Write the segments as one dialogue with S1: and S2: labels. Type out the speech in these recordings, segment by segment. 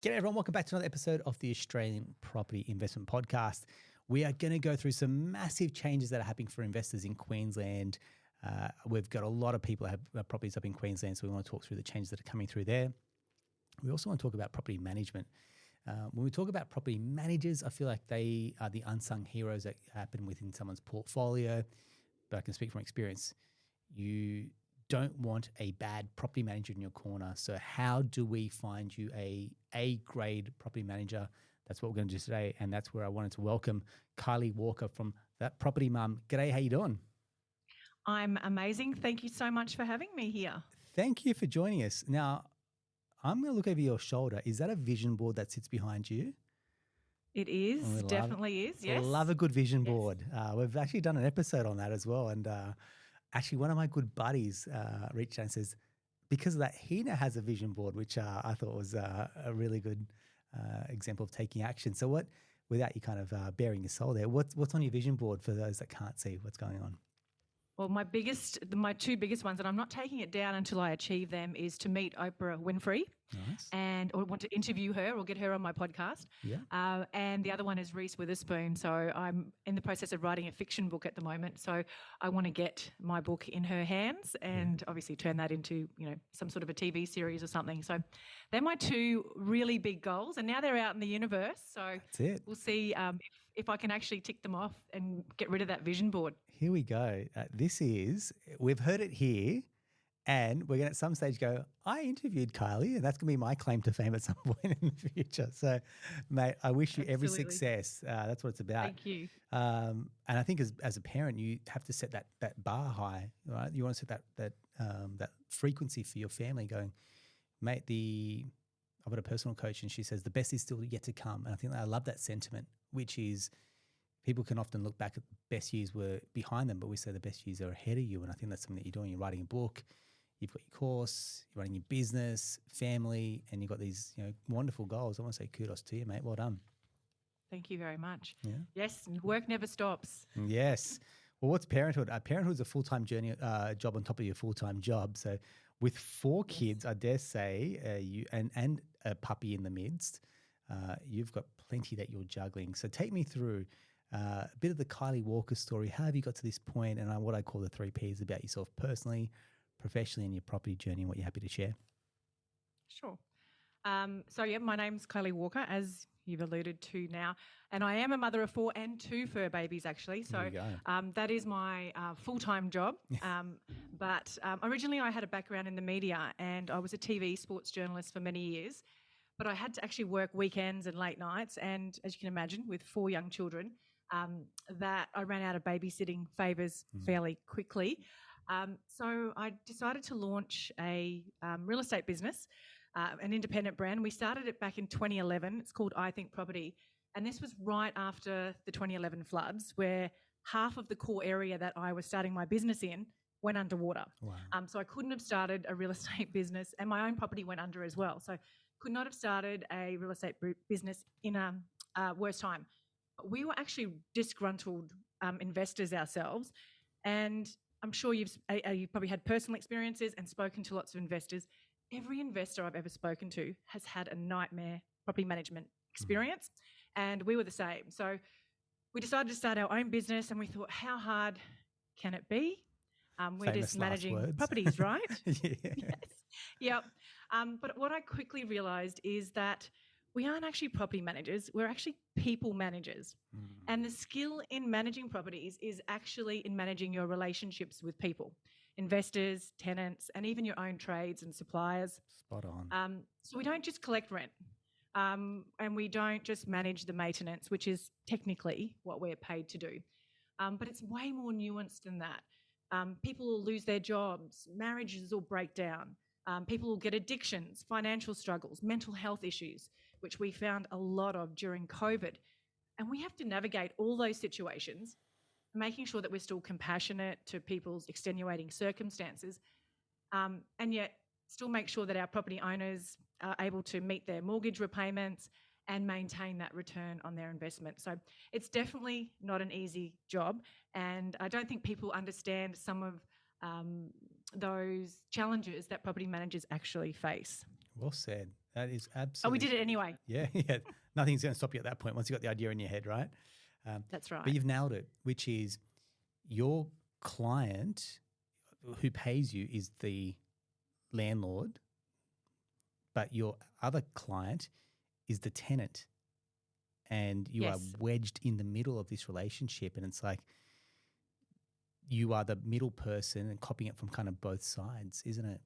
S1: G'day everyone, welcome back to another episode of the Australian Property Investment Podcast. We are going to go through some massive changes that are happening for investors in Queensland. We've got a lot of people that have properties up in Queensland, so we want to talk through the changes that are coming through there. We also want to talk about property management. When we talk about property managers, I feel like they are the unsung heroes that happen within someone's portfolio, but I can speak from experience. You don't want a bad property manager in your corner. So how do we find you a grade property manager? That's what we're going to do today. And that's where I wanted to welcome Kylie Walker from That Property Mum. G'day, how you doing?
S2: I'm amazing. Thank you so much for having me here.
S1: Thank you for joining us. Now, I'm going to look over your shoulder. Is that a vision board that sits behind you?
S2: It is, definitely is, yes.
S1: I love a good vision board. We've actually done an episode on that as well. And actually, one of my good buddies reached out and says, because of that, he now has a vision board, which I thought was a really good example of taking action. So what, without you kind of bearing your soul there, what's on your vision board for those that can't see what's going on?
S2: Well, my two biggest ones, and I'm not taking it down until I achieve them, is to meet Oprah Winfrey.
S1: Nice.
S2: Or want to interview her or get her on my podcast.
S1: Yeah.
S2: And the other one is Reese Witherspoon. So I'm in the process of writing a fiction book at the moment. So I want to get my book in her hands and obviously turn that into, some sort of a TV series or something. So they're my two really big goals. And now they're out in the universe. So
S1: that's it.
S2: We'll see if I can actually tick them off and get rid of that vision board.
S1: Here we go. We've heard it here. And we're going to at some stage go, I interviewed Kylie, and that's going to be my claim to fame at some point in the future. So, mate, I wish you every success. That's what it's about.
S2: Thank you.
S1: And I think as a parent, you have to set that bar high, right? You want to set that frequency for your family going, mate, I've got a personal coach and she says the best is still yet to come. And I think I love that sentiment, which is people can often look back at the best years were behind them, but we say the best years are ahead of you. And I think that's something that you're doing. You're writing a book. You've got your course, you're running your business, family, and you've got these wonderful goals. I want to say kudos to you, mate. Well done.
S2: Thank you very much.
S1: Yeah.
S2: Yes, work never stops.
S1: Yes. Well, what's parenthood? Parenthood is a full-time job on top of your full-time job. So with 4 kids, I dare say, you and a puppy in the midst, you've got plenty that you're juggling. So take me through a bit of the Kylie Walker story. How have you got to this point and what I call the 3 Ps about yourself personally, professionally, in your property journey, and what you're happy to share?
S2: Sure. My name's Kylie Walker, as you've alluded to now, and I am a mother of 4 and 2 fur babies, actually. So that is my full-time job. But originally I had a background in the media, and I was a TV sports journalist for many years. But I had to actually work weekends and late nights, and as you can imagine, with 4 young children, that I ran out of babysitting favours fairly quickly. So I decided to launch a real estate business, an independent brand. We started it back in 2011. It's called I Think Property. And this was right after the 2011 floods, where half of the core area that I was starting my business in went underwater.
S1: Wow.
S2: So I couldn't have started a real estate business, and my own property went under as well. So could not have started a real estate business in a worse time. But we were actually disgruntled investors ourselves, and I'm sure you've probably had personal experiences and spoken to lots of investors. Every investor I've ever spoken to has had a nightmare property management experience, and we were the same. So we decided to start our own business, and we thought, how hard can it be? We're
S1: Famous
S2: just managing properties, right? Yes. Yep. But what I quickly realised is that we aren't actually property managers. We're actually people managers. And the skill in managing properties is actually in managing your relationships with people, investors, tenants, and even your own trades and suppliers.
S1: Spot on.
S2: So we don't just collect rent, and we don't just manage the maintenance, which is technically what we're paid to do. But it's way more nuanced than that. People will lose their jobs, marriages will break down, people will get addictions, financial struggles, mental health issues, which we found a lot of during COVID. And we have to navigate all those situations, making sure that we're still compassionate to people's extenuating circumstances, and yet still make sure that our property owners are able to meet their mortgage repayments and maintain that return on their investment. So it's definitely not an easy job, and I don't think people understand some of those challenges that property managers actually face.
S1: Well said. That is absolutely.
S2: Oh, we did it anyway.
S1: Yeah. Nothing's going to stop you at that point once you've got the idea in your head, right?
S2: That's right.
S1: But you've nailed it, which is your client who pays you is the landlord, but your other client is the tenant. And you are wedged in the middle of this relationship. And it's like you are the middle person and copying it from kind of both sides, isn't it?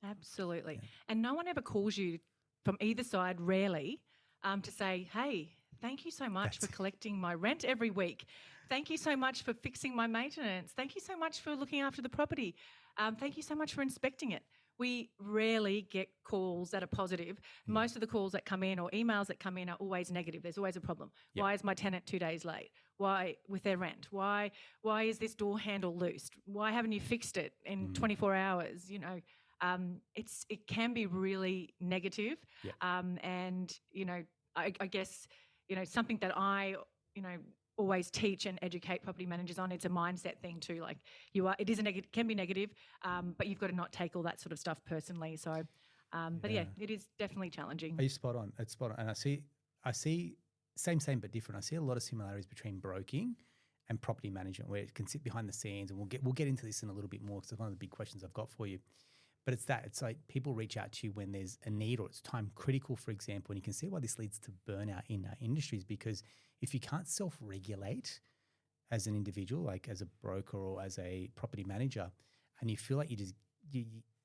S2: Absolutely. Yeah. And no one ever calls you from either side, rarely, to say, hey, thank you so much for collecting my rent every week. Thank you so much for fixing my maintenance. Thank you so much for looking after the property. Thank you so much for inspecting it. We rarely get calls that are positive. Most of the calls that come in or emails that come in are always negative. There's always a problem. Yep. Why is my tenant 2 days late? Why with their rent? Why is this door handle loose? Why haven't you fixed it in 24 hours? You know, it can be really negative.
S1: Yep.
S2: And, you know, I guess, you know, something that I, you know, always teach and educate property managers on. It's a mindset thing too. Like it is can be negative, but you've got to not take all that sort of stuff personally. So, but yeah, it is definitely challenging.
S1: Are you spot on? It's spot on. And I see same but different. I see a lot of similarities between broking and property management, where it can sit behind the scenes, and we'll get into this in a little bit more because it's one of the big questions I've got for you. But it's like people reach out to you when there's a need or it's time critical, for example, and you can see why this leads to burnout in our industries, because if you can't self-regulate as an individual, like as a broker or as a property manager, and you feel like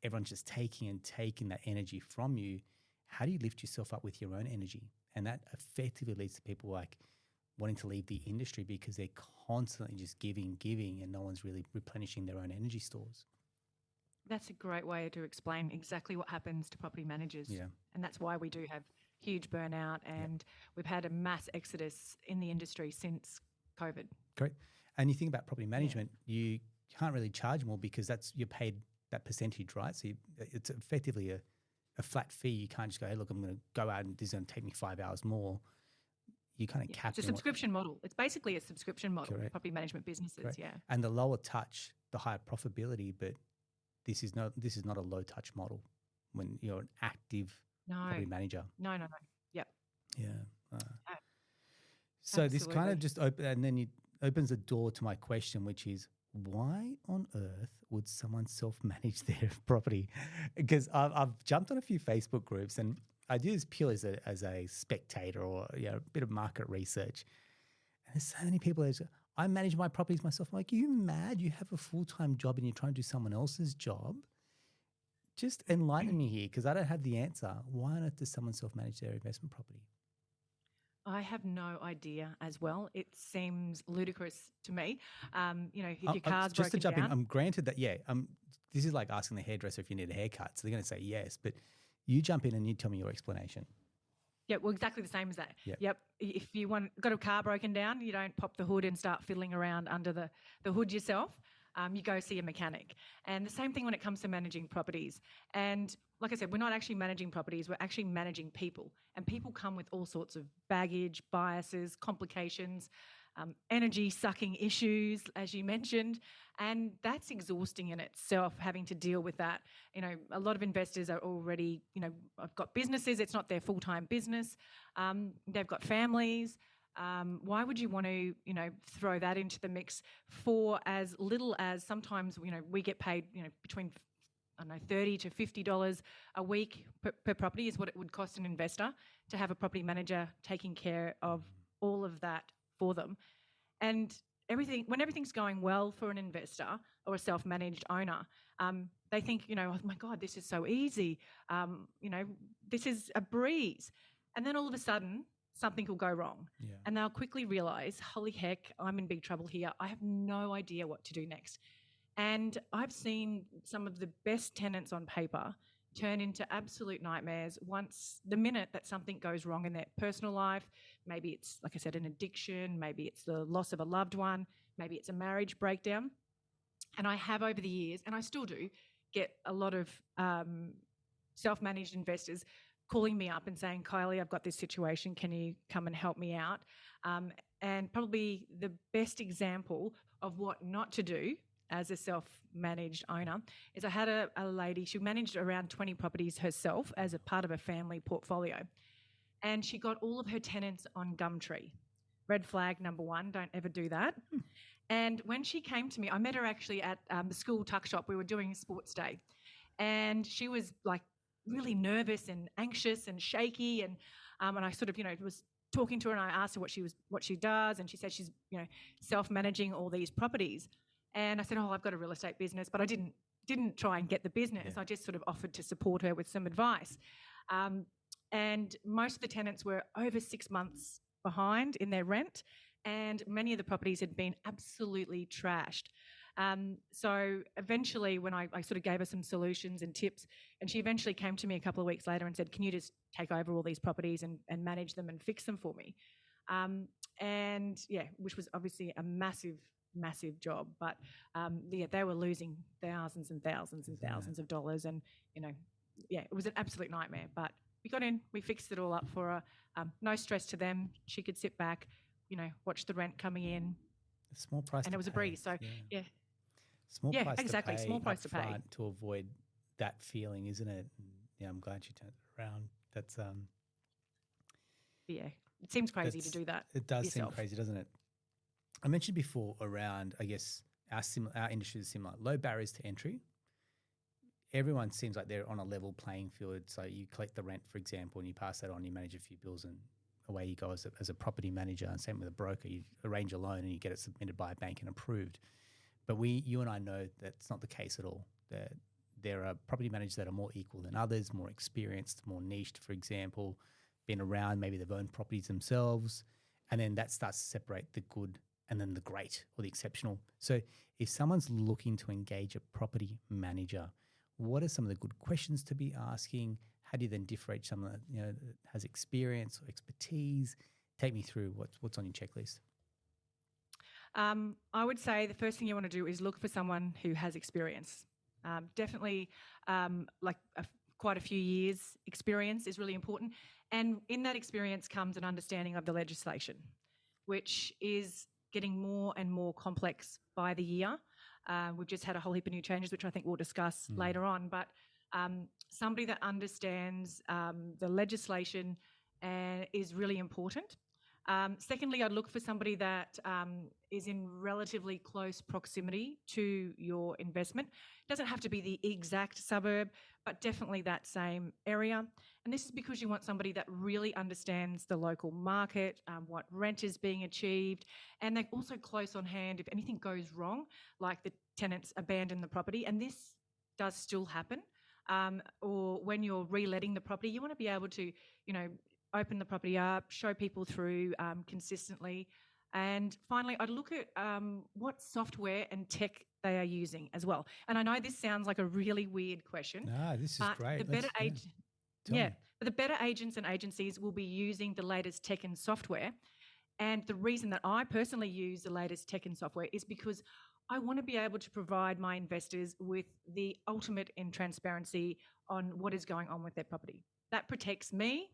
S1: everyone's just taking that energy from you, how do you lift yourself up with your own energy? And that effectively leads to people like wanting to leave the industry because they're constantly just giving, and no one's really replenishing their own energy stores.
S2: That's a great way to explain exactly what happens to property managers.
S1: Yeah.
S2: And that's why we do have huge burnout, and we've had a mass exodus in the industry since COVID.
S1: Great. And you think about property management, you can't really charge more because you're paid that percentage, right? So it's effectively a flat fee. You can't just go, hey, look, I'm going to go out and this is going to take me 5 hours more. You kind of cap it.
S2: It's a subscription model. It's basically a subscription model.
S1: Correct.
S2: Property management businesses,
S1: Correct.
S2: yeah.
S1: And the lower touch, the higher profitability, but this is not a low touch model when you're an active property manager.
S2: No. Yep.
S1: Yeah. So this kind of just opens the door to my question, which is, why on earth would someone self-manage their property? Because I've jumped on a few Facebook groups, and I do this purely as a spectator or a bit of market research. And there's so many people that say, I manage my properties myself. I'm like, are you mad? You have a full-time job and you're trying to do someone else's job? Just enlighten me here, because I don't have the answer. Why on earth does someone self-manage their investment property?
S2: I have no idea as well. It seems ludicrous to me. You know, if your car's
S1: just
S2: broken
S1: to jump
S2: down.
S1: in, I'm granted that, this is like asking the hairdresser if you need a haircut. So they're going to say yes, but you jump in and you tell me your explanation.
S2: Yeah, well, exactly the same as that.
S1: Yep.
S2: If you got a car broken down, you don't pop the hood and start fiddling around under the hood yourself. You go see a mechanic. And the same thing when it comes to managing properties. And like I said, we're not actually managing properties, we're actually managing people. And people come with all sorts of baggage, biases, complications, energy-sucking issues, as you mentioned. And that's exhausting in itself, having to deal with that. You know, a lot of investors are already, I've got businesses, it's not their full-time business. They've got families. Why would you want to, throw that into the mix for as little as sometimes, we get paid, between, $30 to $50 a week per property is what it would cost an investor to have a property manager taking care of all of that for them. And when everything's going well for an investor or a self-managed owner, they think, oh my God, this is so easy. This is a breeze. And then all of a sudden, something will go wrong.
S1: Yeah. And
S2: they'll quickly realise, holy heck, I'm in big trouble here. I have no idea what to do next. And I've seen some of the best tenants on paper turn into absolute nightmares the minute that something goes wrong in their personal life. Maybe it's, like I said, an addiction. Maybe it's the loss of a loved one. Maybe it's a marriage breakdown. And I have over the years, and I still do, get a lot of self-managed investors calling me up and saying, Kylie, I've got this situation. Can you come and help me out? And probably the best example of what not to do as a self-managed owner is I had a lady, she managed around 20 properties herself as a part of a family portfolio. And she got all of her tenants on Gumtree. Red flag number one, don't ever do that. And when she came to me, I met her actually at the school tuck shop. We were doing sports day. And she was like really nervous and anxious and shaky. And I sort of, was talking to her, and I asked her what she does. And she said she's, self-managing all these properties. And I said, I've got a real estate business, but I didn't try and get the business. Yeah. I just sort of offered to support her with some advice. And most of the tenants were over 6 months behind in their rent, and many of the properties had been absolutely trashed. So eventually, when I sort of gave her some solutions and tips, and she eventually came to me a couple of weeks later and said, can you just take over all these properties and manage them and fix them for me? Which was obviously a massive job, but they were losing thousands and thousands and thousands of dollars, and it was an absolute nightmare. But we got in, we fixed it all up for her. No stress to them. She could sit back, watch the rent coming in.
S1: A small price,
S2: and it was a breeze. So yeah.
S1: Small price
S2: exactly.
S1: To pay
S2: small price to pay
S1: to avoid that feeling, isn't it? Yeah, I'm glad you turned it around. That's
S2: it seems crazy to do that.
S1: It does
S2: yourself.
S1: Seem crazy, doesn't it? I mentioned before around, I guess, our industry is similar. Low barriers to entry. Everyone seems like they're on a level playing field. So you collect the rent, for example, and you pass that on, you manage a few bills, and away you go as a property manager. And same with a broker. You arrange a loan and you get it submitted by a bank and approved. But you and I know that's not the case at all. That there are property managers that are more equal than others, more experienced, more niched, for example, been around, maybe they've owned properties themselves, and then that starts to separate the good and then the great or the exceptional. So if someone's looking to engage a property manager, what are some of the good questions to be asking? How do you then differentiate someone that has experience or expertise? Take me through what's on your checklist.
S2: I would say the first thing you want to do is look for someone who has experience. Definitely quite a few years experience is really important. And in that experience comes an understanding of the legislation, which is getting more and more complex by the year. We've just had a whole heap of new changes, which I think we'll discuss later on. But somebody that understands the legislation is really important. Secondly, I'd look for somebody that is in relatively close proximity to your investment. It doesn't have to be the exact suburb, but definitely that same area. And this is because you want somebody that really understands the local market, what rent is being achieved, and they're also close on hand if anything goes wrong, like the tenants abandon the property. And this does still happen. Or when you're reletting the property, you want to be able to, open the property up, show people through consistently. And finally, I'd look at what software and tech they are using as well. And I know this sounds like a really weird question.
S1: No, this is great.
S2: But the better agents and agencies will be using the latest tech and software. And the reason that I personally use the latest tech and software is because I want to be able to provide my investors with the ultimate in transparency on what is going on with their property. That protects me.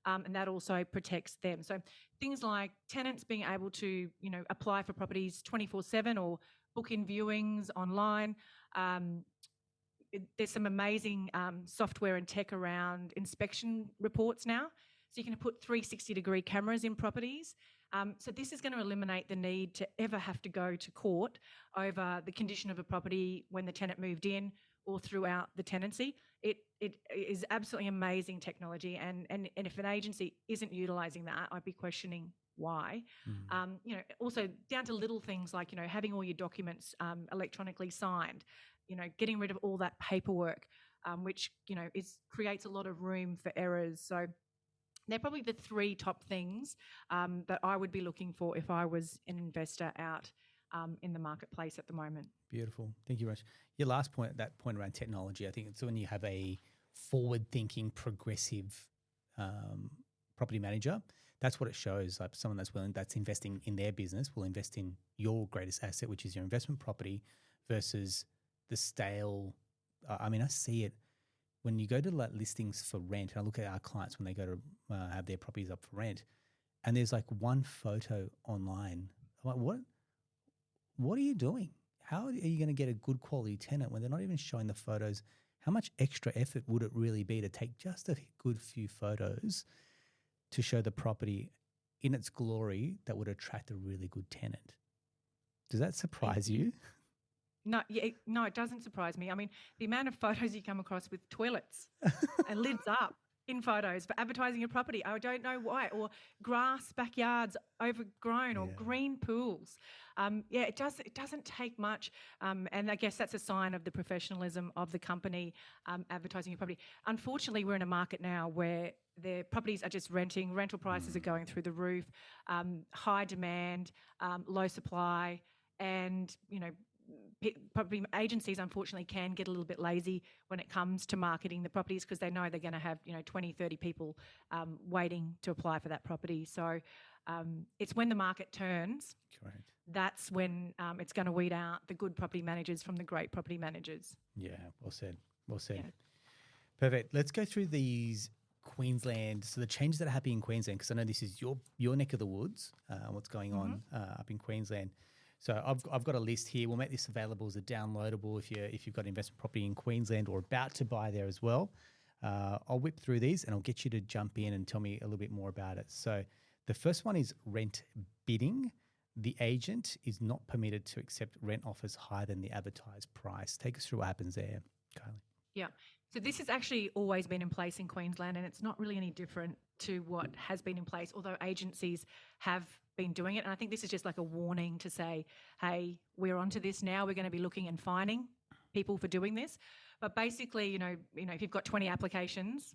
S2: And that also protects them. So things like tenants being able to, apply for properties 24/7 or book in viewings online. There's some amazing software and tech around inspection reports now. So you can put 360-degree cameras in properties. So this is going to eliminate the need to ever have to go to court over the condition of a property when the tenant moved in or throughout the tenancy. It is absolutely amazing technology, and if an agency isn't utilising that, I'd be questioning why. Also down to little things like having all your documents electronically signed, getting rid of all that paperwork, which creates a lot of room for errors. So they're probably the three top things that I would be looking for if I was an investor out in the marketplace at the moment.
S1: Beautiful. Thank you, Rach. Your last point, that point around technology, I think it's when you have a forward-thinking, progressive property manager, that's what it shows. Like someone that's investing in their business will invest in your greatest asset, which is your investment property, versus the stale. I see it when you go to listings for rent. And I look at our clients when they go to have their properties up for rent, and there's like one photo online. I'm like, what are you doing? how are you going to get a good quality tenant when they're not even showing the photos? How much extra effort would it really be to take just a good few photos to show the property in its glory that would attract a really good tenant? Does that surprise you?
S2: No, no, it doesn't surprise me. I mean, the amount of photos you come across with toilets and lids up in photos for advertising your property, I don't know why, or grass backyards overgrown, or green pools. It doesn't take much, and I guess that's a sign of the professionalism of the company advertising your property. Unfortunately, we're in a market now where the properties are just rental prices are going through the roof, high demand, low supply, and property agencies unfortunately can get a little bit lazy when it comes to marketing the properties, because they know they're going to have 20, 30 people waiting to apply for that property. So it's when the market turns,
S1: correct,
S2: that's when it's going to weed out the good property managers from the great property managers.
S1: Yeah, well said.
S2: Yeah.
S1: Perfect. Let's go through these Queensland, so the changes that are happening in Queensland, because I know this is your neck of the woods, what's going on up in Queensland. So I've got a list here. We'll make this available as a downloadable if you've got investment property in Queensland or about to buy there as well. I'll whip through these and I'll get you to jump in and tell me a little bit more about it. So the first one is rent bidding. The agent is not permitted to accept rent offers higher than the advertised price. Take us through what happens there, Kylie.
S2: Yeah. So this has actually always been in place in Queensland, and it's not really any different to what has been in place, although agencies have been doing it. And I think this is just like a warning to say, hey, we're onto this now. We're going to be looking and fining people for doing this. But basically, if you've got 20 applications,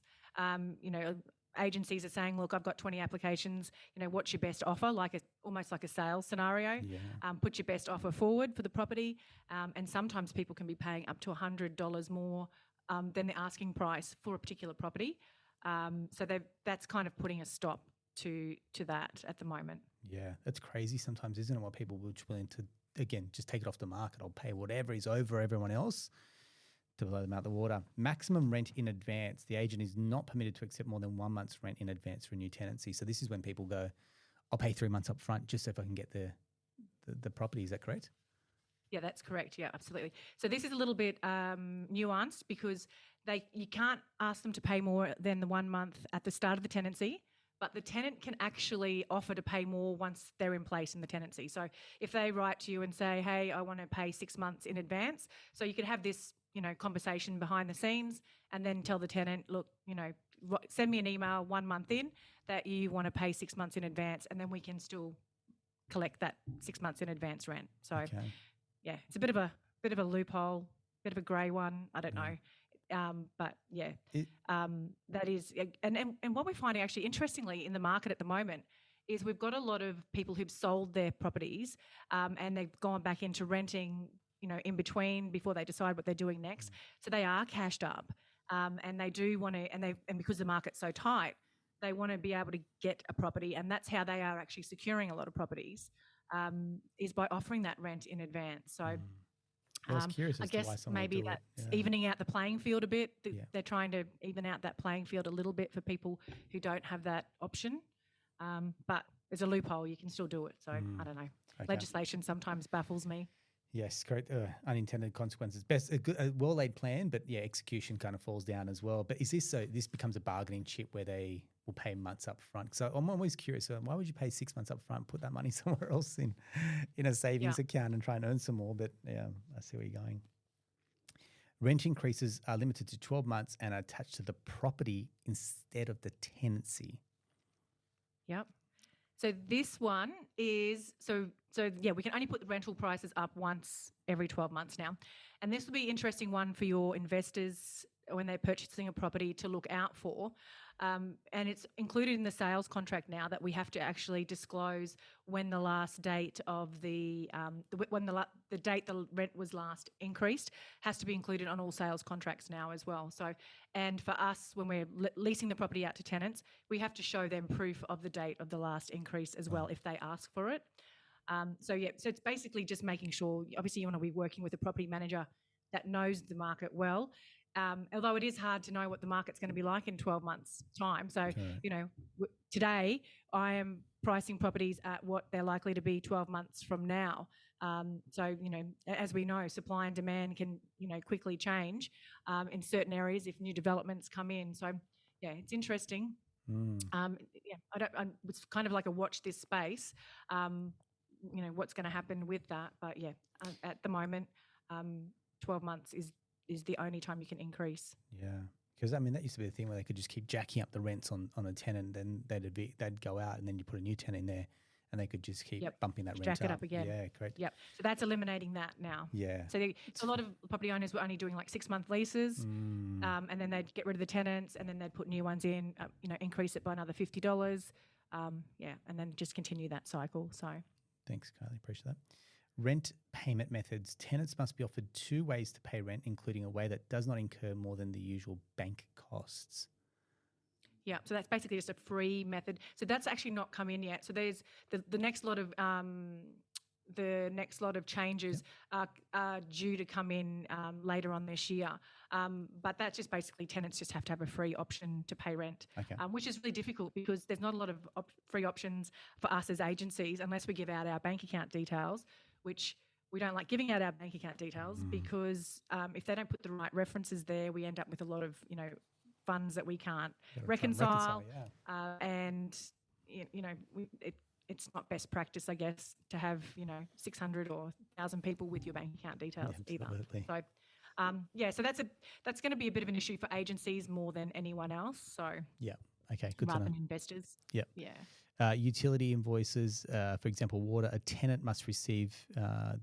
S2: agencies are saying, look, I've got 20 applications, what's your best offer? Almost like a sales scenario.
S1: Yeah.
S2: Put your best offer forward for the property. And sometimes people can be paying up to $100 more than the asking price for a particular property. So that's kind of putting a stop to that at the moment.
S1: Yeah, that's crazy sometimes, isn't it? What people were willing to, again, just take it off the market. I'll pay whatever is over everyone else to blow them out the water. Maximum rent in advance. The agent is not permitted to accept more than 1 month's rent in advance for a new tenancy. So this is when people go, I'll pay 3 months up front just so if I can get the property. Is that correct?
S2: Yeah, that's correct. Yeah, absolutely. So this is a little bit nuanced, because you can't ask them to pay more than the 1 month at the start of the tenancy, but the tenant can actually offer to pay more once they're in place in the tenancy. So if they write to you and say, hey, I want to pay 6 months in advance, so you could have this, conversation behind the scenes and then tell the tenant, look, send me an email 1 month in that you want to pay 6 months in advance, and then we can still collect that 6 months in advance rent. So, yeah, it's a bit of a loophole, bit of a grey one. I don't know. But yeah, that is, and what we're finding actually interestingly in the market at the moment is we've got a lot of people who've sold their properties and they've gone back into renting, in between before they decide what they're doing next. So they are cashed up, and they do want to, and because the market's so tight, they want to be able to get a property, and that's how they are actually securing a lot of properties, is by offering that rent in advance. So.
S1: I was curious
S2: I
S1: as to why
S2: guess
S1: someone
S2: maybe
S1: would do
S2: that's
S1: it.
S2: evening out the playing field a bit. They're trying to even out that playing field a little bit for people who don't have that option. But there's a loophole. You can still do it. So I don't know. Okay. Legislation sometimes baffles me.
S1: Yes, correct. Unintended consequences. Best a well-laid plan, but yeah, execution kind of falls down as well. But is this so? This becomes a bargaining chip where they will pay months up front. So I'm always curious. Why would you pay 6 months up front? Put that money somewhere else in a savings account and try and earn some more. But yeah, I see where you're going. Rent increases are limited to 12 months and are attached to the property instead of the tenancy.
S2: Yep. So this one is, so yeah, we can only put the rental prices up once every 12 months now. And this will be an interesting one for your investors when they're purchasing a property to look out for. And it's included in the sales contract now that we have to actually disclose when the last date of the date the rent was last increased has to be included on all sales contracts now as well. So, and for us, when we're leasing the property out to tenants, we have to show them proof of the date of the last increase as well if they ask for it. So it's basically just making sure, obviously you want to be working with a property manager that knows the market well. Although it is hard to know what the market's going to be like in 12 months' time. So, today I am pricing properties at what they're likely to be 12 months from now. So, as we know, supply and demand can, quickly change in certain areas if new developments come in. So, yeah, it's interesting. It's kind of like a watch this space, what's going to happen with that. But, yeah, at the moment, 12 months is the only time you can increase.
S1: Yeah. Because, that used to be the thing where they could just keep jacking up the rents on a tenant, and then they'd go out and then you put a new tenant in there and they could just keep bumping that rent up.
S2: Jack it up again.
S1: Yeah, correct.
S2: Yep. So that's eliminating that now.
S1: Yeah.
S2: So a lot of property owners were only doing like 6-month leases, and then they'd get rid of the tenants and then they'd put new ones in, increase it by another $50. And then just continue that cycle. So
S1: thanks, Kylie. Appreciate that. Rent payment methods. Tenants must be offered 2 ways to pay rent, including a way that does not incur more than the usual bank costs.
S2: Yeah, so that's basically just a free method. So that's actually not come in yet. So there's the next lot of changes are due to come in later on this year. But that's just basically tenants just have to have a free option to pay rent, which is really difficult because there's not a lot of free options for us as agencies unless we give out our bank account details, which we don't like giving out our bank account details because if they don't put the right references there, we end up with a lot of, funds that we can't reconcile. And, it's not best practice, I guess, to have, 600 or 1,000 people with your bank account details either. So, so that's going to be a bit of an issue for agencies more than anyone else. So
S1: okay, good
S2: rather
S1: to know.
S2: than investors.
S1: Utility invoices, for example, water. A tenant must receive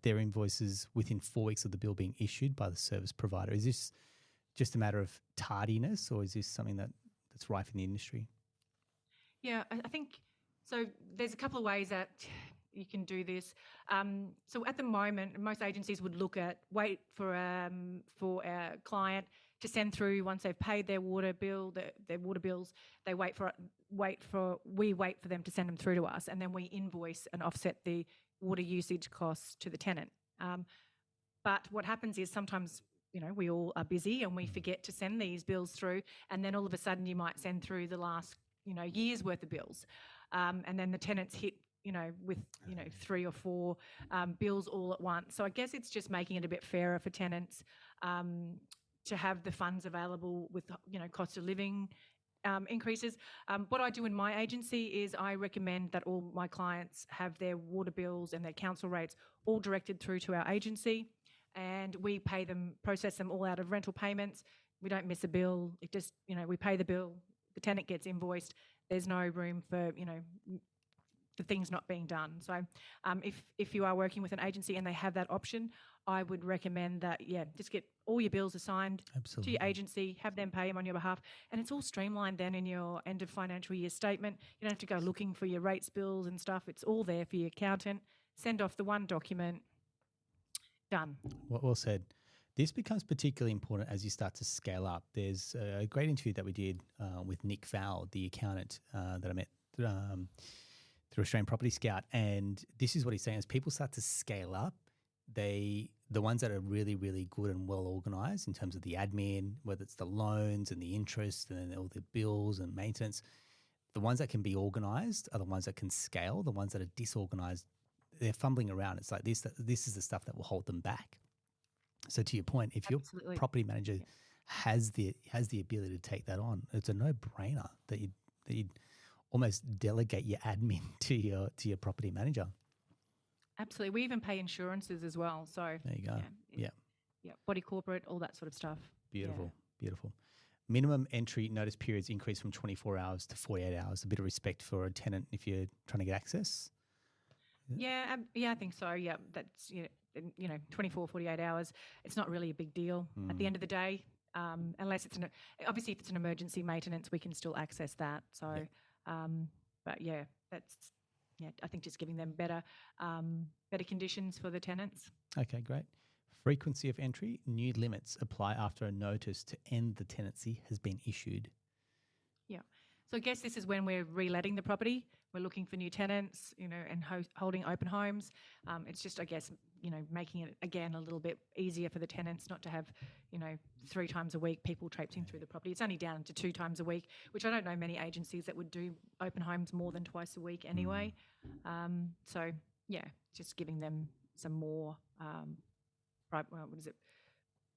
S1: their invoices within 4 weeks of the bill being issued by the service provider. Is this just a matter of tardiness, or is this something that's rife in the industry?
S2: Yeah, I think so. There's a couple of ways that you can do this. So at the moment, most agencies would wait for a client to send through once they've paid their water bill, their water bills. They wait for them to send them through to us, and then we invoice and offset the water usage costs to the tenant. But what happens is sometimes, we all are busy and we forget to send these bills through, and then all of a sudden you might send through the last, year's worth of bills, and then the tenants hit, with 3 or 4 bills all at once. So I guess it's just making it a bit fairer for tenants to have the funds available with, cost of living increases. What I do in my agency is I recommend that all my clients have their water bills and their council rates all directed through to our agency, and we process them all out of rental payments. We don't miss a bill. It just, we pay the bill, the tenant gets invoiced. There's no room for, the things not being done. So if you are working with an agency and they have that option, I would recommend that, just get all your bills assigned to your agency, have them pay them on your behalf, and it's all streamlined then in your end of financial year statement. You don't have to go looking for your rates bills and stuff. It's all there for your accountant. Send off the one document. Done.
S1: Well said. This becomes particularly important as you start to scale up. There's a great interview that we did with Nick Val, the accountant that I met through Australian Property Scout, and this is what he's saying: as people start to scale up, the ones that are really, really good and well organised in terms of the admin, whether it's the loans and the interest and all the bills and maintenance, the ones that can be organised are the ones that can scale. The ones that are disorganised, they're fumbling around. It's like this is the stuff that will hold them back. So to your point, if your property manager has the ability to take that on, it's a no-brainer that you'd almost delegate your admin to your property manager.
S2: Absolutely. We even pay insurances as well. So
S1: there you go. Yeah.
S2: Body corporate, all that sort of stuff.
S1: Beautiful. Minimum entry notice periods increase from 24 hours to 48 hours. A bit of respect for a tenant if you're trying to get access.
S2: Yeah, I think so. Yeah, that's 24, 48 hours. It's not really a big deal at the end of the day, unless obviously if it's an emergency maintenance, we can still access that. So, but I think just giving them better conditions for the tenants.
S1: Okay, great. Frequency of entry, new limits apply after a notice to end the tenancy has been issued.
S2: Yeah. So I guess this is when we're reletting the property. We're looking for new tenants, and holding open homes. It's just, I guess, making it, again, a little bit easier for the tenants not to have, 3 times a week people traipsing through the property. It's only down to 2 times a week, which I don't know many agencies that would do open homes more than twice a week anyway. So, just giving them some more,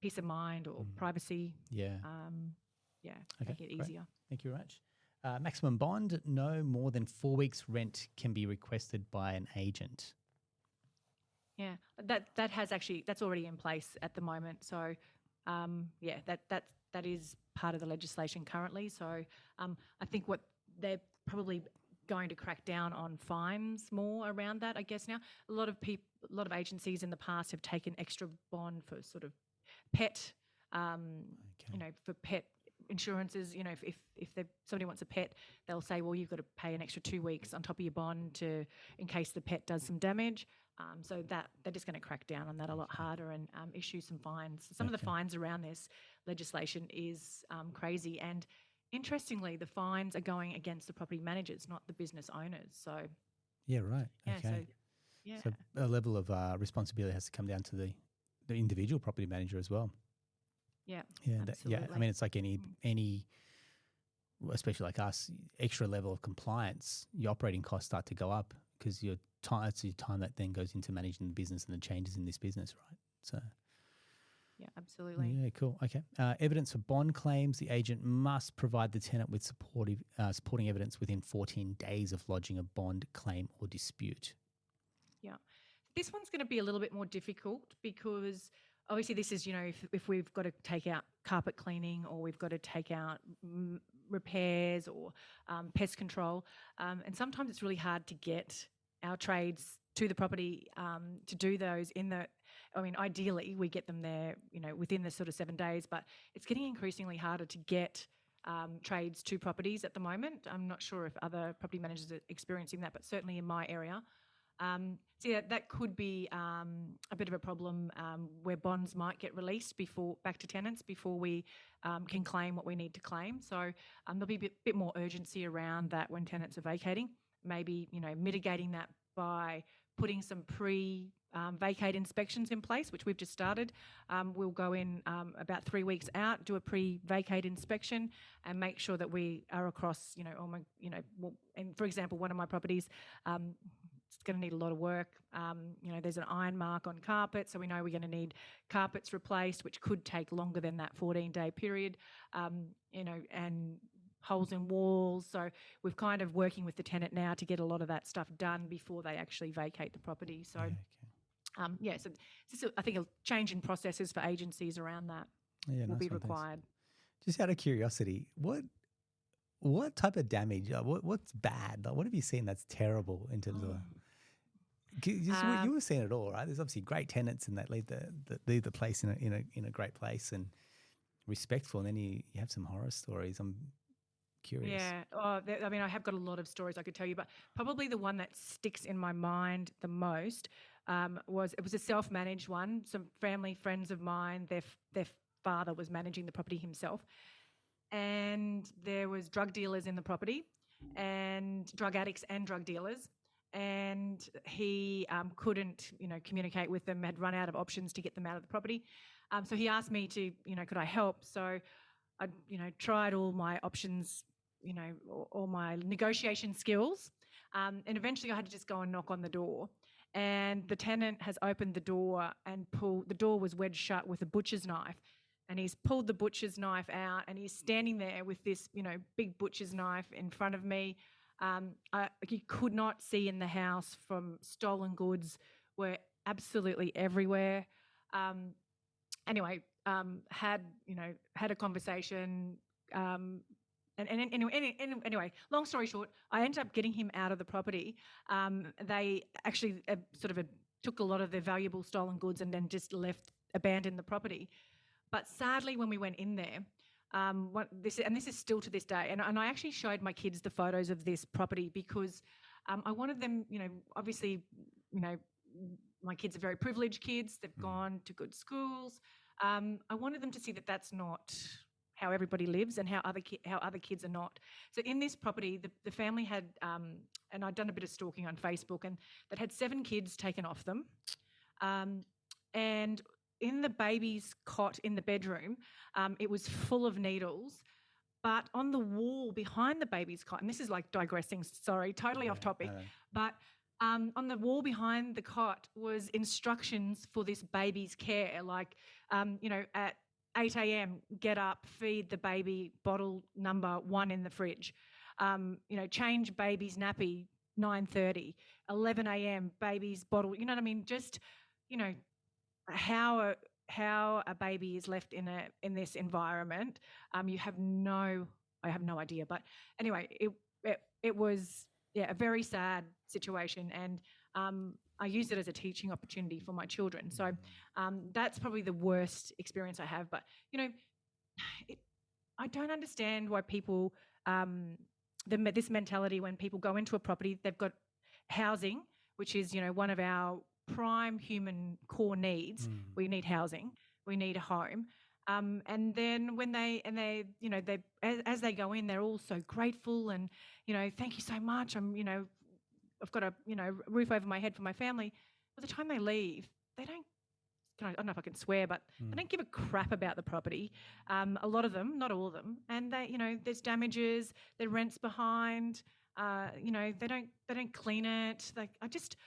S2: peace of mind or privacy.
S1: Yeah.
S2: Make it easier.
S1: Great. Thank you very much. Maximum bond, no more than 4 weeks rent can be requested by an agent.
S2: Yeah, that's already in place at the moment. So, that is part of the legislation currently. So, I think what they're probably going to crack down on fines more around that. I guess now a lot of agencies in the past have taken extra bond for sort of pet, for pet insurances. If somebody wants a pet, they'll say, well, you've got to pay an extra 2 weeks on top of your bond in case the pet does some damage. So that they're just going to crack down on that a lot harder and issue some fines. Some of the fines around this legislation is crazy, and interestingly, the fines are going against the property managers, not the business owners. So
S1: yeah, right. Okay. So a level of responsibility has to come down to the individual property manager as well.
S2: Yeah.
S1: Absolutely. I mean, it's like any, especially like us, extra level of compliance. Your operating costs start to go up because it's your time that then goes into managing the business and the changes in this business, right? So.
S2: Yeah, absolutely.
S1: Yeah, cool. Okay. Evidence for bond claims. The agent must provide the tenant with supporting evidence within 14 days of lodging a bond claim or dispute.
S2: Yeah. This one's going to be a little bit more difficult because obviously this is, if we've got to take out carpet cleaning or we've got to take out repairs or pest control. And sometimes it's really hard to get our trades to the property to do those ideally we get them there, within the sort of 7 days, but it's getting increasingly harder to get trades to properties at the moment. I'm not sure if other property managers are experiencing that, but certainly in my area. That could be a bit of a problem where bonds might get released back to tenants before we can claim what we need to claim. So there'll be a bit more urgency around that when tenants are vacating. Maybe mitigating that by putting some vacate inspections in place, which we've just started. We'll go in about 3 weeks out, do a pre-vacate inspection, and make sure that we are across. And for example, one of my properties. It's going to need a lot of work. There's an iron mark on carpet, so we know we're going to need carpets replaced, which could take longer than that 14-day period, and holes in walls. So we're kind of working with the tenant now to get a lot of that stuff done before they actually vacate the property. So, so it's just, I think, a change in processes for agencies around that will be required.
S1: Just out of curiosity, what type of damage, what's bad? Like, what have you seen that's terrible in terms of... You were seeing it all, right? There's obviously great tenants and that leave the place in a great place and respectful, and then you have some horror stories. I'm curious.
S2: Yeah, I have got a lot of stories I could tell you, but probably the one that sticks in my mind the most was a self-managed one. Some family friends of mine, their father was managing the property himself, and there was drug dealers in the property, and drug addicts and drug dealers. And he couldn't, communicate with them, had run out of options to get them out of the property. So he asked me to, could I help? So I, tried all my options, all my negotiation skills. And eventually I had to just go and knock on the door. And the tenant has opened the door and the door was wedged shut with a butcher's knife. And he's pulled the butcher's knife out and he's standing there with this, big butcher's knife in front of me. You could not see in the house from stolen goods were absolutely everywhere. Anyway, had a conversation. Anyway, long story short, I ended up getting him out of the property. They actually took a lot of their valuable stolen goods and then just abandoned the property. But sadly, when we went in there, this is still to this day, and I actually showed my kids the photos of this property because I wanted them, obviously, my kids are very privileged kids. They've gone to good schools. I wanted them to see that that's not how everybody lives and how other kids are not. So in this property, the family had, and I'd done a bit of stalking on Facebook, and that had 7 kids taken off them, and in the baby's cot in the bedroom, it was full of needles. But on the wall behind the baby's cot, and this is like digressing, sorry, totally off topic, but On the wall behind the cot was instructions for this baby's care, like, at 8 a.m, get up, feed the baby bottle number 1 in the fridge, change baby's nappy 9:30, 11 a.m, baby's bottle, you know what I mean? Just, how a baby is left in this environment, I have no idea. But anyway, it was a very sad situation, and I used it as a teaching opportunity for my children. So that's probably the worst experience I have. But I don't understand why people this mentality when people go into a property, they've got housing, which is one of our prime human core needs. We need housing, we need a home, and then when they as they go in, they're all so grateful and thank you so much. I've got a roof over my head for my family. By the time they leave, they don't. I don't know if I can swear, but they don't give a crap about the property. A lot of them, not all of them, and they there's damages, their rent's behind. They don't clean it. Like I just.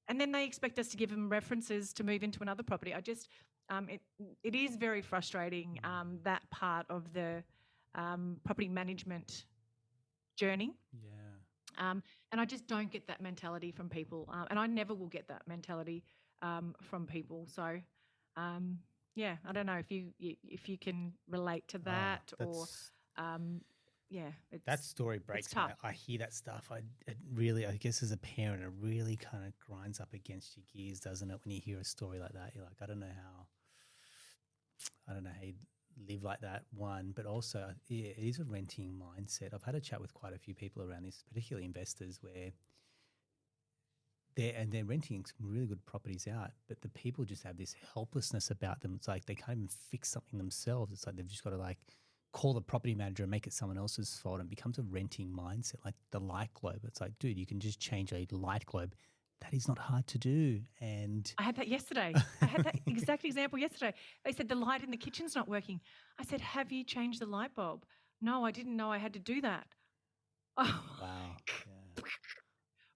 S2: And then they expect us to give them references to move into another property. It is very frustrating, that part of the property management journey.
S1: Yeah.
S2: And I just don't get that mentality from people, and I never will get that mentality from people. So, I don't know if you can relate to that or.
S1: That story breaks me. I hear that stuff. It really, I guess as a parent, it really kind of grinds up against your gears, doesn't it? When you hear a story like that, you're like, I don't know how you live like that, one, but also it is a renting mindset. I've had a chat with quite a few people around this, particularly investors, where they're renting some really good properties out, but the people just have this helplessness about them. It's like they can't even fix something themselves. It's like they've just got to call the property manager and make it someone else's fault, and becomes a renting mindset, like the light globe. It's like, dude, you can just change a light globe. That is not hard to do. And
S2: I had that yesterday. I had that exact example yesterday. They said the light in the kitchen's not working. I said, have you changed the light bulb? No, I didn't know I had to do that. Oh,
S1: wow. Yeah.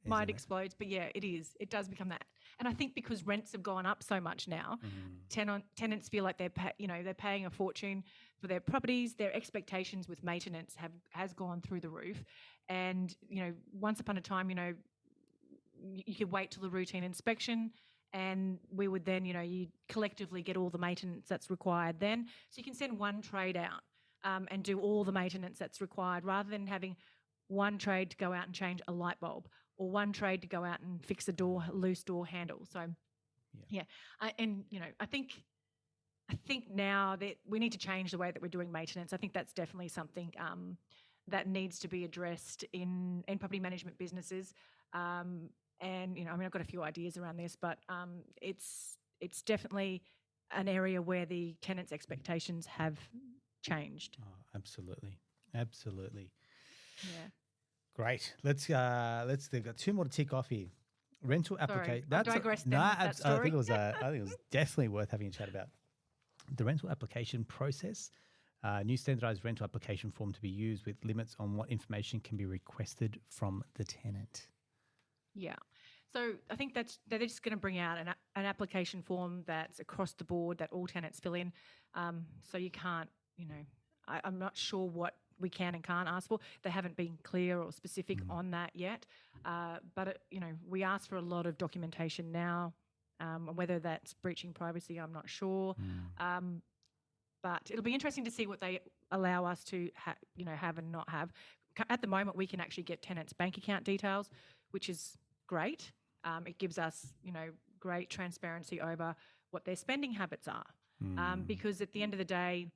S2: Mind explodes. But yeah, it is. It does become that. And I think because rents have gone up so much now, tenants feel like they're paying a fortune for their properties. Their expectations with maintenance has gone through the roof. And once upon a time, you could wait till the routine inspection, and we would then you collectively get all the maintenance that's required then. So you can send one trade out and do all the maintenance that's required, rather than having one trade to go out and change a light bulb, or one trade to go out and fix a loose door handle. So, I think now that we need to change the way that we're doing maintenance. I think that's definitely something that needs to be addressed in property management businesses. I've got a few ideas around this, but it's definitely an area where the tenants' expectations have changed.
S1: Oh, absolutely.
S2: Yeah.
S1: Great. They've got 2 more to tick off here. Rental application.
S2: I digressed.
S1: I think it was definitely worth having a chat about the rental application process. New standardized rental application form to be used with limits on what information can be requested from the tenant.
S2: Yeah. So I think they're just going to bring out an application form that's across the board that all tenants fill in. So you can't, I'm not sure what we can and can't ask for. They haven't been clear or specific on that yet. But we ask for a lot of documentation now. Whether that's breaching privacy, I'm not sure. But it'll be interesting to see what they allow us to have and not have. At the moment, we can actually get tenants' bank account details, which is great. It gives us, great transparency over what their spending habits are. Because at the end of the day,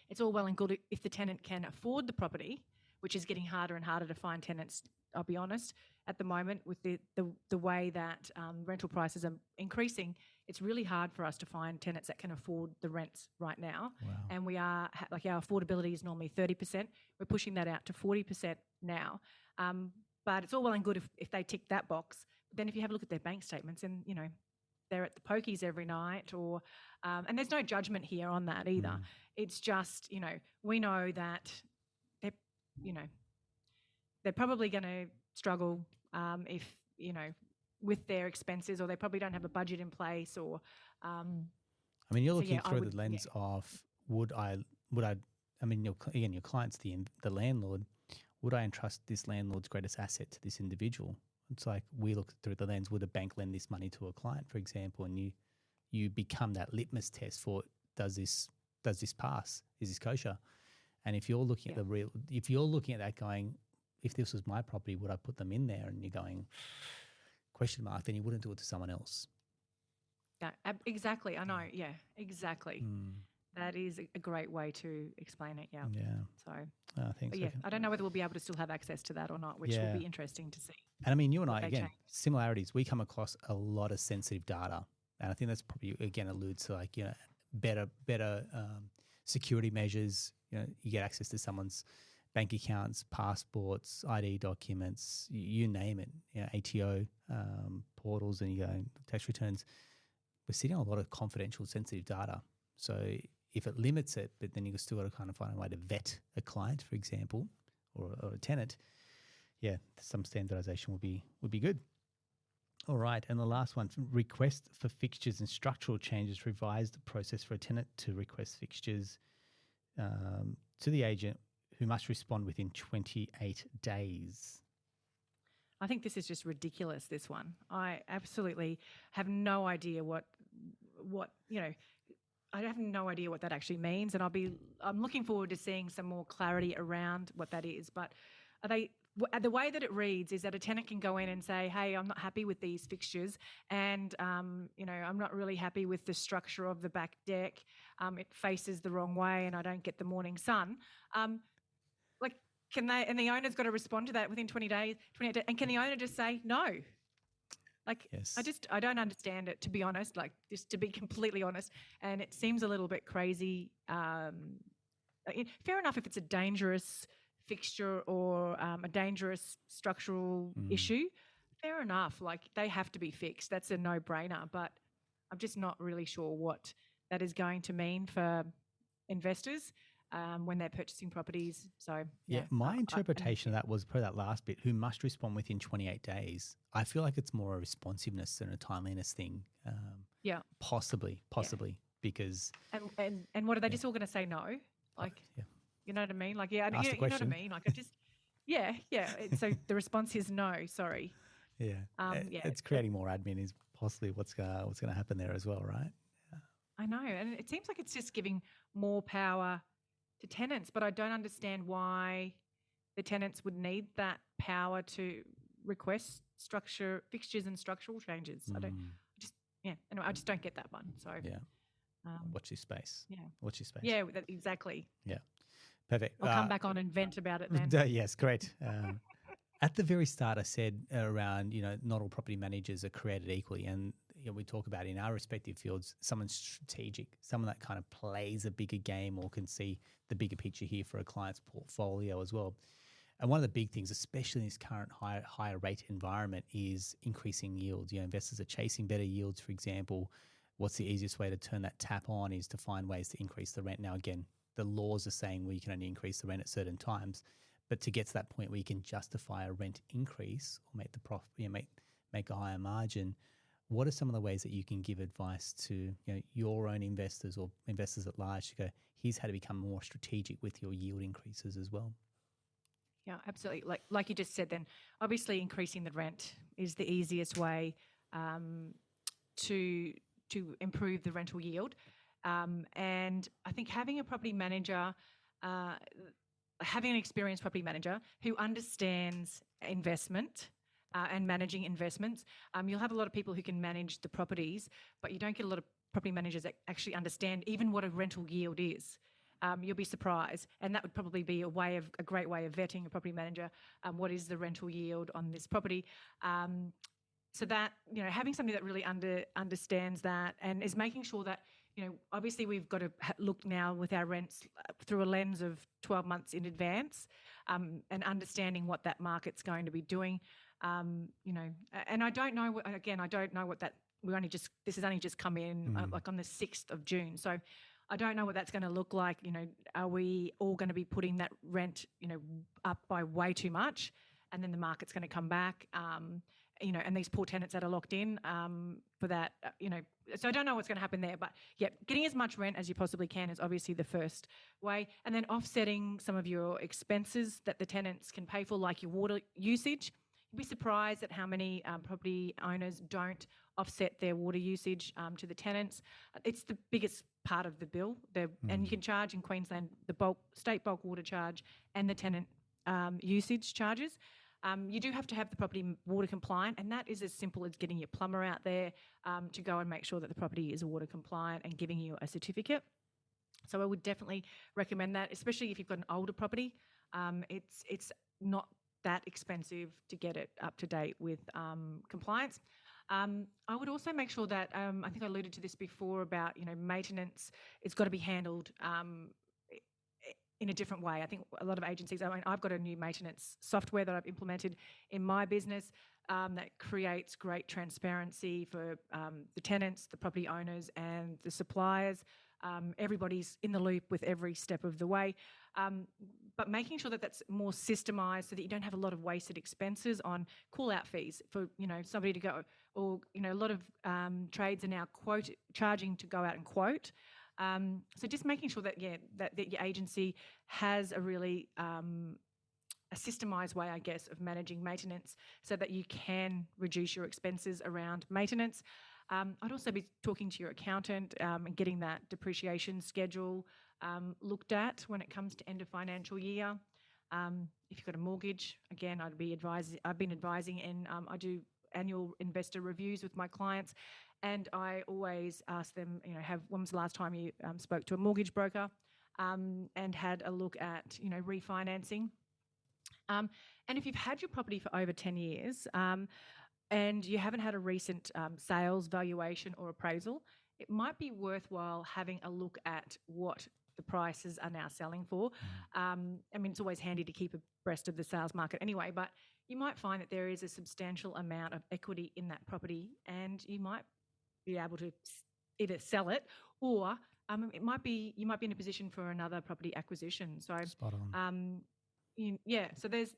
S2: it's all well and good if the tenant can afford the property, which is getting harder and harder to find tenants, I'll be honest. At the moment, with the way that rental prices are increasing, it's really hard for us to find tenants that can afford the rents right now.
S1: Wow.
S2: And we are, our affordability is normally 30%. We're pushing that out to 40% now. But it's all well and good if they tick that box. But then if you have a look at their bank statements and, they're at the pokies every night and there's no judgment here on that either. It's just, we know that they're probably going to struggle if, with their expenses, or they probably don't have a budget in place, or
S1: I mean, you're looking through the lens of would I your client's the landlord. Would I entrust this landlord's greatest asset to this individual? It's like we look through the lens, would a bank lend this money to a client, for example, and you become that litmus test for does this pass? Is this kosher? And if you're looking at if you're looking at that going, if this was my property, would I put them in there? And you're going, question mark, then you wouldn't do it to someone else.
S2: Yeah, exactly. I know. Yeah, exactly. That is a great way to explain it. Yeah. Yeah. So,
S1: I think so.
S2: Yeah, I don't know whether we'll be able to still have access to that or not, which will be interesting to see.
S1: And I mean, you and I, again, similarities, we come across a lot of sensitive data. And I think that's probably, again, alludes to like, better security measures. You get access to someone's bank accounts, passports, ID documents, you name it, ATO portals, and you go tax returns. We're sitting on a lot of confidential, sensitive data. So if it limits it, but then you've still got to kind of find a way to vet a client, for example, or a tenant, some standardization would be good. All right, and the last one, request for fixtures and structural changes, revise the process for a tenant to request fixtures to the agent, who must respond within 28 days.
S2: I think this is just ridiculous, this one. I absolutely have no idea what I have no idea what that actually means, and I'm looking forward to seeing some more clarity around what that is. But the way that it reads is that a tenant can go in and say, hey, I'm not happy with these fixtures, and I'm not really happy with the structure of the back deck. It faces the wrong way and I don't get the morning sun. Can they, and the owner's got to respond to that within 28 days, and can the owner just say no?
S1: Yes.
S2: I don't understand it, to be honest, just to be completely honest. And it seems a little bit crazy. Fair enough if it's a dangerous fixture or a dangerous structural issue, fair enough. They have to be fixed. That's a no-brainer. But I'm just not really sure what that is going to mean for investors when they're purchasing properties. So
S1: my interpretation of that was per that last bit, who must respond within 28 days. I feel like it's more a responsiveness than a timeliness thing. Possibly, because
S2: and what are they just all going to say no? You know what I mean? You know what I mean? So the response is no. Sorry.
S1: It's creating more admin is possibly what's going to happen there as well, right?
S2: I know, and it seems like it's just giving more power to tenants, but I don't understand why the tenants would need that power to request fixtures and structural changes. I just don't get that one. So
S1: watch this space. Watch this space.
S2: Yeah, exactly.
S1: Yeah, perfect.
S2: I'll come back on and vent about it then.
S1: Yes, great. At the very start, I said around, not all property managers are created equally. And we talk about in our respective fields, someone strategic, someone that kind of plays a bigger game or can see the bigger picture here for a client's portfolio as well. And one of the big things, especially in this current higher rate environment, is increasing yields. Investors are chasing better yields, for example. What's the easiest way to turn that tap on is to find ways to increase the rent. Now, again, the laws are saying you can only increase the rent at certain times. But to get to that point where you can justify a rent increase or make the profit, make a higher margin, what are some of the ways that you can give advice to your own investors or investors at large to go, here's how to become more strategic with your yield increases as well?
S2: Yeah, absolutely. Like you just said then, obviously increasing the rent is the easiest way to improve the rental yield. And I think having a property manager having an experienced property manager who understands investment and managing investments. You'll have a lot of people who can manage the properties, but you don't get a lot of property managers that actually understand even what a rental yield is. You'll be surprised, and that would probably be a great way of vetting a property manager. What is the rental yield on this property? So that having somebody that really understands that and is making sure that obviously we've got to look now with our rents through a lens of 12 months in advance, and understanding what that market's going to be doing. And I don't know. Again, I don't know what that. This has only just come in on the 6th of June. So I don't know what that's going to look like. Are we all going to be putting that rent up by way too much? and then the market's going to come back. And these poor tenants that are locked in for that, so I don't know what's going to happen there. But, yeah, getting as much rent as you possibly can is obviously the first way. And then offsetting some of your expenses that the tenants can pay for, like your water usage. You'd be surprised at how many property owners don't offset their water usage to the tenants. It's the biggest part of the bill. And you can charge in Queensland the state bulk water charge and the tenant usage charges. You do have to have the property water compliant, and that is as simple as getting your plumber out there to go and make sure that the property is water compliant and giving you a certificate. So I would definitely recommend that, especially if you've got an older property. It's not that expensive to get it up to date with compliance. I would also make sure that, I think I alluded to this before about, maintenance. It's got to be handled in a different way. I think a lot of agencies, I've got a new maintenance software that I've implemented in my business that creates great transparency for the tenants, the property owners and the suppliers. Everybody's in the loop with every step of the way. But making sure that that's more systemised so that you don't have a lot of wasted expenses on call-out fees for, somebody to go, or, a lot of trades are now charging to go out and quote. So just making sure that, that your agency has a really a systemised way, I guess, of managing maintenance so that you can reduce your expenses around maintenance. I'd also be talking to your accountant and getting that depreciation schedule looked at when it comes to end of financial year. If you've got a mortgage, again, I've been advising, and I do annual investor reviews with my clients. And I always ask them, when was the last time you spoke to a mortgage broker and had a look at, refinancing? And if you've had your property for over 10 years and you haven't had a recent sales valuation or appraisal, it might be worthwhile having a look at what the prices are now selling for. It's always handy to keep abreast of the sales market anyway, but you might find that there is a substantial amount of equity in that property, and you might be able to either sell it or you might be in a position for another property acquisition. So,
S1: spot on.
S2: So there's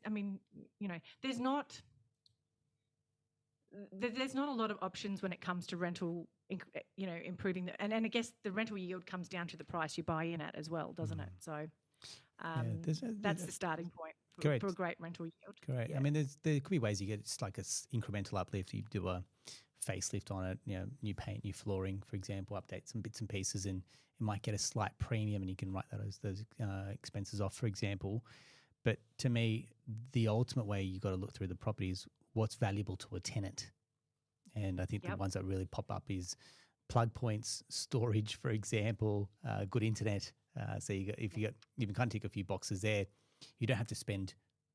S2: not a lot of options when it comes to rental, improving and I guess the rental yield comes down to the price you buy in at as well, doesn't it? So that's the starting point for a great rental yield.
S1: Correct. Yeah. There could be ways you get just like a incremental uplift. You do a facelift on it, new paint, new flooring, for example, update some bits and pieces, and you might get a slight premium, and you can write those expenses off, for example. But to me, the ultimate way you got to look through the property is what's valuable to a tenant. And I think the ones that really pop up is plug points, storage, for example, good internet. So if you can kind of tick a few boxes there, you don't have to spend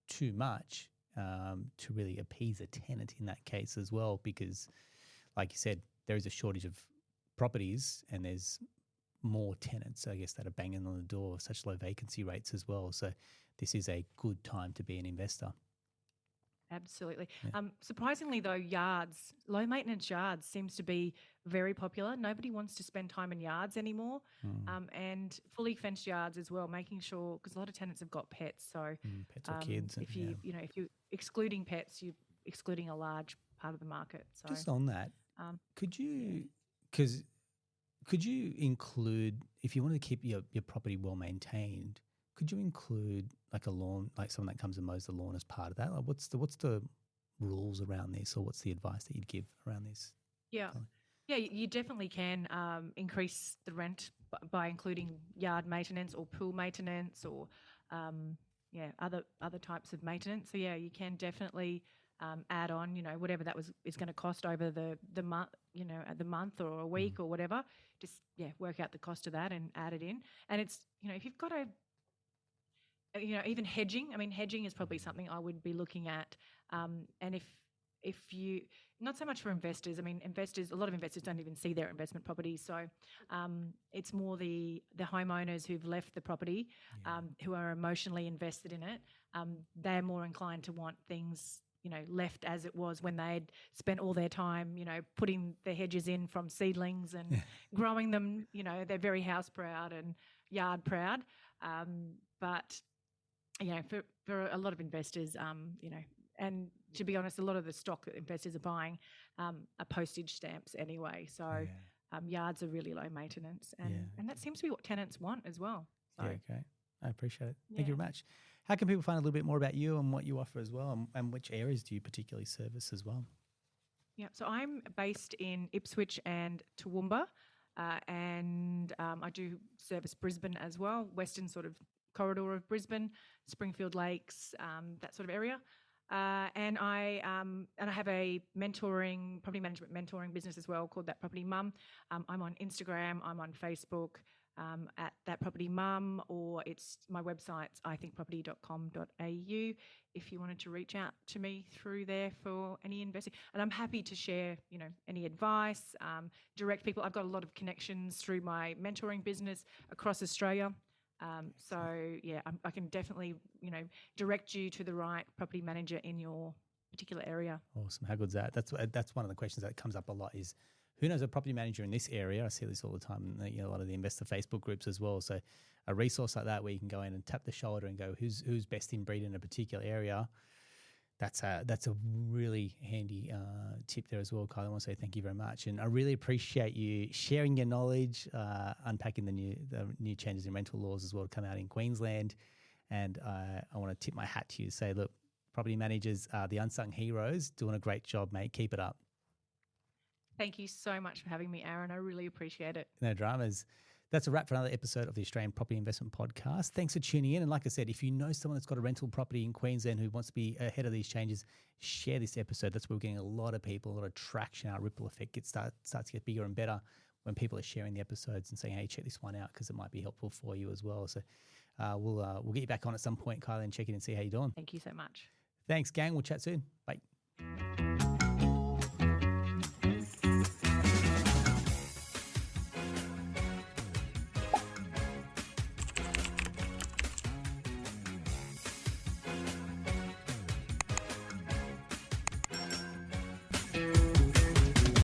S1: too much to really appease a tenant in that case as well, because like you said, there is a shortage of properties and there's more tenants, I guess, that are banging on the door, such low vacancy rates as well. So this is a good time to be an investor.
S2: Absolutely. Yeah. Surprisingly, though, low maintenance yards seems to be very popular. Nobody wants to spend time in yards anymore, and fully fenced yards as well. Making sure, because a lot of tenants have got pets, so
S1: pets or kids.
S2: If if you're excluding pets, you're excluding a large part of the market. So
S1: just on that, could you include, if you want to keep your property well maintained, could you include like a lawn, like someone that comes and mows the lawn as part of that? Like what's the rules around this, or what's the advice that you'd give around this?
S2: Yeah, you definitely can increase the rent by including yard maintenance or pool maintenance or other types of maintenance. So you can definitely add on, whatever that is going to cost over the month, the month or a week or whatever. Just work out the cost of that and add it in. And it's if you've got even hedging. Hedging is probably something I would be looking at. And if you, not so much for investors. A lot of investors don't even see their investment properties. So it's more the homeowners who've left the property, who are emotionally invested in it. They're more inclined to want things, left as it was when they'd spent all their time, putting the hedges in from seedlings and growing them. They're very house proud and yard proud. But for a lot of investors, and to be honest, a lot of the stock that investors are buying are postage stamps anyway. So yards are really low maintenance, and that seems to be what tenants want as well. So,
S1: yeah, okay. I appreciate it. Thank you very much. How can people find a little bit more about you and what you offer as well, and which areas do you particularly service as well?
S2: Yeah, so I'm based in Ipswich and Toowoomba, and I do service Brisbane as well, western sort of corridor of Brisbane, Springfield Lakes, that sort of area. And I have a property management mentoring business as well called That Property Mum. I'm on Instagram, I'm on Facebook at That Property Mum, or it's my website's ithinkproperty.com.au if you wanted to reach out to me through there for any investing. And I'm happy to share, any advice, direct people. I've got a lot of connections through my mentoring business across Australia. I can definitely, direct you to the right property manager in your particular area.
S1: Awesome. How good's that? That's one of the questions that comes up a lot is, who knows a property manager in this area? I see this all the time in a lot of the investor Facebook groups as well. So a resource like that where you can go in and tap the shoulder and go, who's best in breed in a particular area? That's a really handy tip there as well, Kylie. I want to say thank you very much, and I really appreciate you sharing your knowledge, unpacking the new changes in rental laws as well to come out in Queensland. And I want to tip my hat to you, say, look, property managers are the unsung heroes, doing a great job, mate. Keep it up.
S2: Thank you so much for having me, Aaron. I really appreciate it.
S1: No dramas. That's a wrap for another episode of the Australian Property Investment Podcast. Thanks for tuning in. And like I said, if you know someone that's got a rental property in Queensland who wants to be ahead of these changes, share this episode. That's where we're getting a lot of people, a lot of traction. Our ripple effect starts to get bigger and better when people are sharing the episodes and saying, hey, check this one out because it might be helpful for you as well. So we'll get you back on at some point, Kylie, and check in and see how you're doing.
S2: Thank you so much.
S1: Thanks, gang. We'll chat soon. Bye.